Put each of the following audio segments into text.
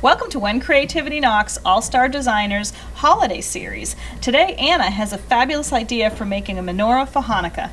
Welcome to When Creativity Knocks All-Star Designers Holiday Series. Today, Anna has a fabulous idea for making a menorah for Hanukkah.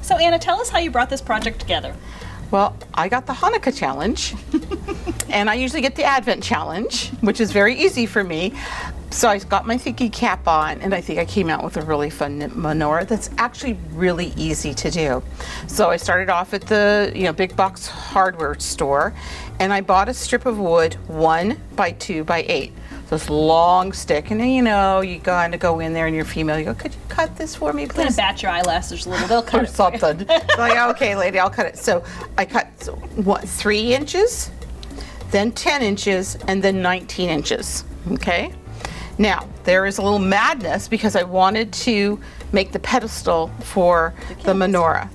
So Anna, tell us how you brought this project together. Well, I got the Hanukkah challenge, and I usually get the Advent challenge, which is very easy for me. So I got my thinking cap on, and I think I came out with a really fun menorah that's actually really easy to do. So I started off at the big box hardware store, and I bought a strip of wood 1 by 2 by 8. This long stick, and then you kind of go in there, and you're female. You go, could you cut this for me, please? Kind of bat your eyelashes a little. They'll cut or something. Like, okay, lady, I'll cut it. So I cut 3 inches, then 10 inches, and then 19 inches. Okay. Now there is a little madness because I wanted to make the pedestal for the menorah.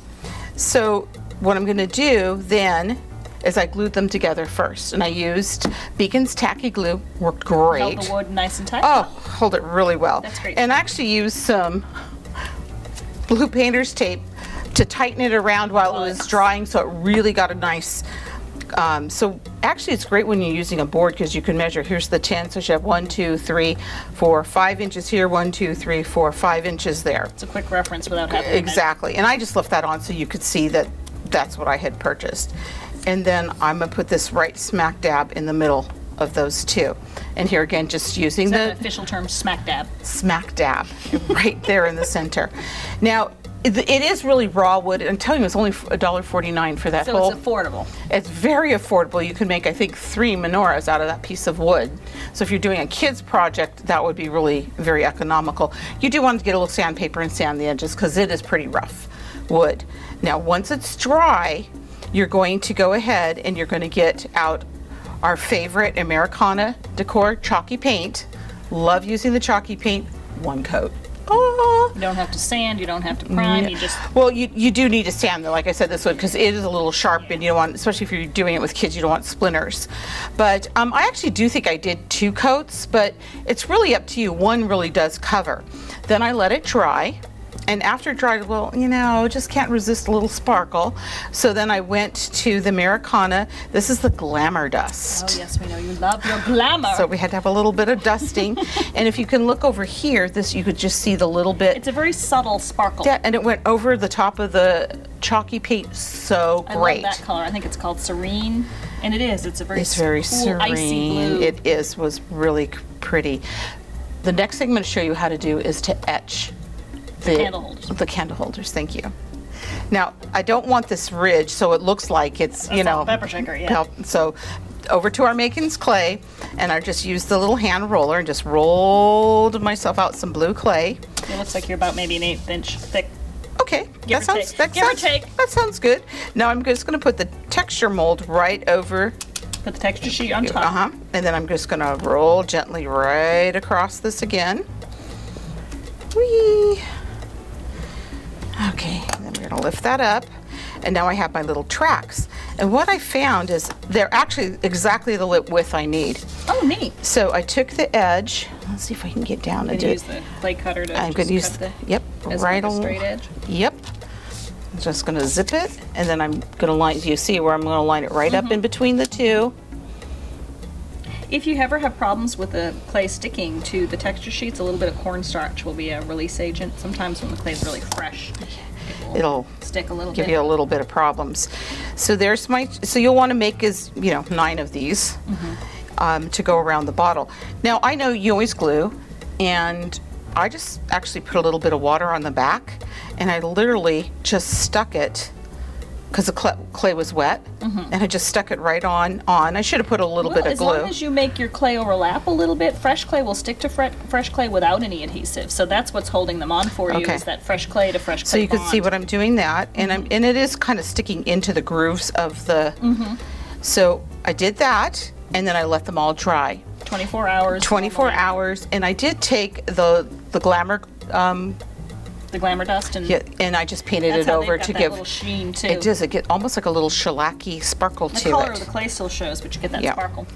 So what I'm going to do then is I glued them together first, and I used Beacon's tacky glue. Worked great. Held the wood nice and tight. Oh, hold it really well. That's great. And I actually used some blue painter's tape to tighten it around while it was drying, so it really got a nice. So actually, it's great when you're using a board because you can measure. Here's the 10, so you have 1, 2, 3, 4, 5 inches here. 1, 2, 3, 4, 5 inches there. It's a quick reference without having to exactly. And I just left that on so you could see that that's what I had purchased. And then I'm gonna put this right smack dab in the middle of those two. And here again, just using the official term, smack dab. Smack dab, right there in the center. Now, it is really raw wood. I'm telling you, it's only $1.49 for that whole. So it's affordable. It's very affordable. You can make, I think, 3 menorahs out of that piece of wood. So if you're doing a kid's project, that would be really very economical. You do want to get a little sandpaper and sand the edges because it is pretty rough wood. Now, once it's dry, you're going to go ahead and you're going to get out our favorite Americana Decor chalky paint. Love using the chalky paint. 1 coat. Oh. You don't have to sand, you don't have to prime, you just... Well, you do need to sand, though, like I said, this wood, because it is a little sharp, and you don't want, especially if you're doing it with kids, you don't want splinters. But I actually do think I did 2 coats, but it's really up to you. 1 really does cover. Then I let it dry. And after it dried, well, just can't resist a little sparkle. So then I went to the Americana. This is the Glamour Dust. Oh, yes, we know you love your glamour. So we had to have a little bit of dusting. And if you can look over here, you could just see the little bit. It's a very subtle sparkle. Yeah, and it went over the top of the chalky paint so great. I love that color. I think it's called Serene. And it is. It's a very cool, serene. icy blue. It was really pretty. The next thing I'm going to show you how to do is to etch the candle holders. The candle holders, thank you. Now, I don't want this ridge so it looks like it's, pepper shaker, yeah. So over to our Makin's clay, and I just used the little hand roller and just rolled myself out some blue clay. It looks like you're about maybe an 1/8 inch thick. Okay, Give or take. That sounds good. Now I'm just going to put the texture mold right over. Put the texture sheet on top. And then I'm just going to roll gently right across this again. Whee! Okay, then we're going to lift that up, and now I have my little tracks. And what I found is they're actually exactly the width I need. Oh, neat. So I took the edge. Let's see if I can get down and do it. Use the plate cutter to I'm going to use cut right a straight edge. Yep. I'm just going to zip it, and then I'm going to line. You see where I'm going to line it right up in between the two. If you ever have problems with the clay sticking to the texture sheets, a little bit of cornstarch will be a release agent. Sometimes when the clay is really fresh, it'll stick a little give bit. you a little bit of problems. So there's so you'll want to make 9 of these to go around the bottle. Now I know you always glue, and I just actually put a little bit of water on the back, and I literally just stuck it, because the clay was wet, and I just stuck it right on. I should have put a little bit of glue. As long as you make your clay overlap a little bit, fresh clay will stick to fresh clay without any adhesive. So that's what's holding them on for you, Okay. is that fresh clay to fresh clay So you can bond. see what I'm doing that, and it is kind of sticking into the grooves of the. So I did that, and then I let them all dry. 24 hours. 24 normally. hours, and I did take the glamour. The glamour dust, and Yeah, and I just painted that's it how over they've got to that give. little sheen too. It does. It get almost like a little shellacky sparkle The to color it. of the clay still shows, but you get that Yeah. sparkle.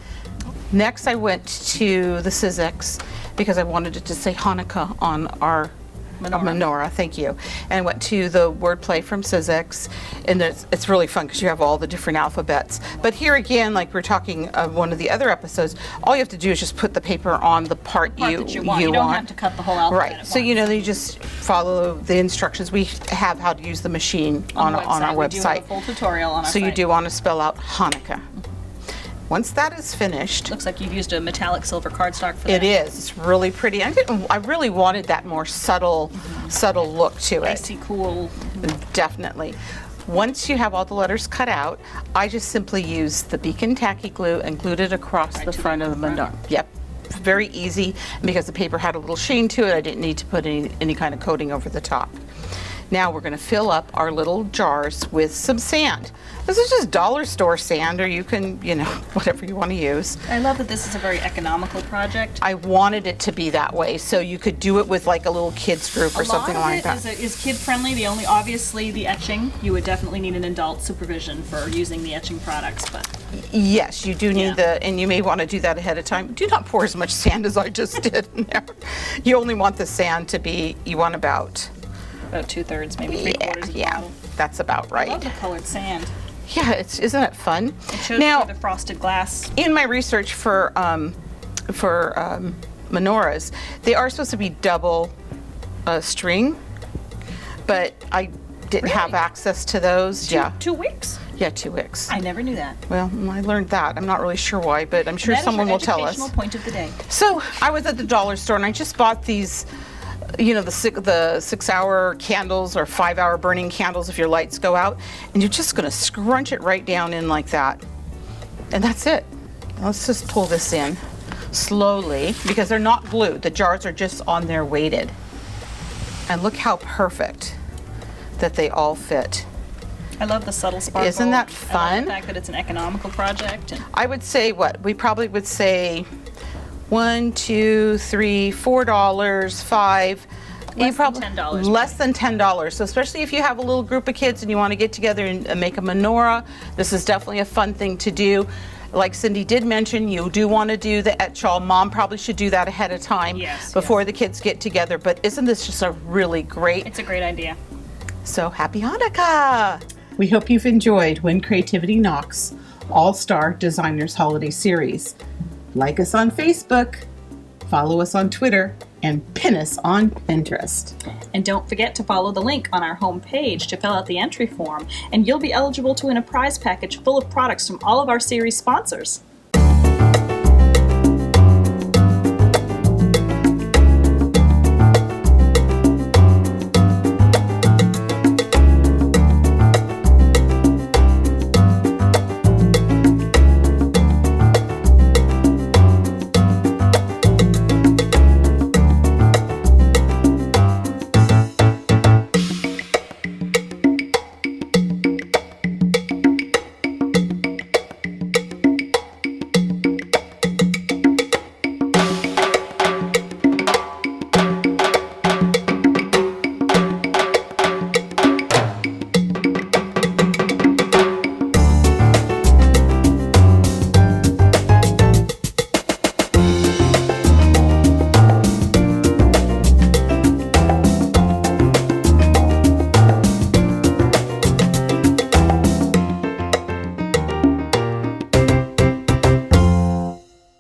Next, I went to the Sizzix because I wanted it to say Hanukkah on our menorah. Thank you. And I went to the wordplay from Sizzix, and it's really fun because you have all the different alphabets. But here again, like we're talking one of the other episodes, all you have to do is just put the paper on the part That you want. You don't have to cut the whole alphabet. Right. at So once. you just follow the instructions. We have how to use the machine on our We do have website. a full tutorial on our So you site. do want to spell out Hanukkah. Once that is finished, Looks like you've used a metallic silver cardstock for it that. is. It's really pretty. I really wanted that more subtle look to it. Icy cool. Definitely. Once you have all the letters cut out, I just simply used the Beacon tacky glue and glued it across the to front the of the front. menorah. Yep. Very easy. And because the paper had a little sheen to it, I didn't need to put any kind of coating over the top. Now we're going to fill up our little jars with some sand. This is just dollar store sand, or you can, whatever you want to use. I love that this is a very economical project. I wanted it to be that way, so you could do it with like a little kids group or something like that. Is kid friendly. Obviously the etching, you would definitely need an adult supervision for using the etching products, but Yes, you do need Yeah. and you may want to do that ahead of time. Do not pour as much sand as I just did in there. You only want the sand to be, you want about 2/3, maybe 3/4 of the yeah, bottle. that's about I love right. the colored sand. Yeah, isn't it fun? It shows Now, through the frosted glass. in my research for menorahs, they are supposed to be double string, but I didn't have Really? access to those. Yeah, 2 weeks? yeah, 2 wicks. I never knew that. Well, I learned that. I'm not really sure why, but I'm sure That is someone your will tell us. educational point of the day. So I was at the dollar store and I just bought these, the 6-hour candles or 5-hour burning candles if your lights go out, and you're just gonna scrunch it right down in like that. And that's it. Let's just pull this in slowly because they're not glued. The jars are just on there weighted. And look how perfect that they all fit. I love the subtle sparkle. Isn't that I love fun? the fact that it's an economical project. And I would say we probably would say $1, $2, $3, $4, $5. Less than $10 Less than $10. So especially if you have a little group of kids and you want to get together and make a menorah, this is definitely a fun thing to do. Like Cindy did mention, you do want to do the etchall. Mom probably should do that ahead of time Yes, before the kids get together. But isn't this just a really great? it's a great idea. So happy Hanukkah! We hope you've enjoyed When Creativity Knocks All-Star Designers Holiday Series. Like us on Facebook, follow us on Twitter, and pin us on Pinterest. And don't forget to follow the link on our homepage to fill out the entry form, and you'll be eligible to win a prize package full of products from all of our series sponsors.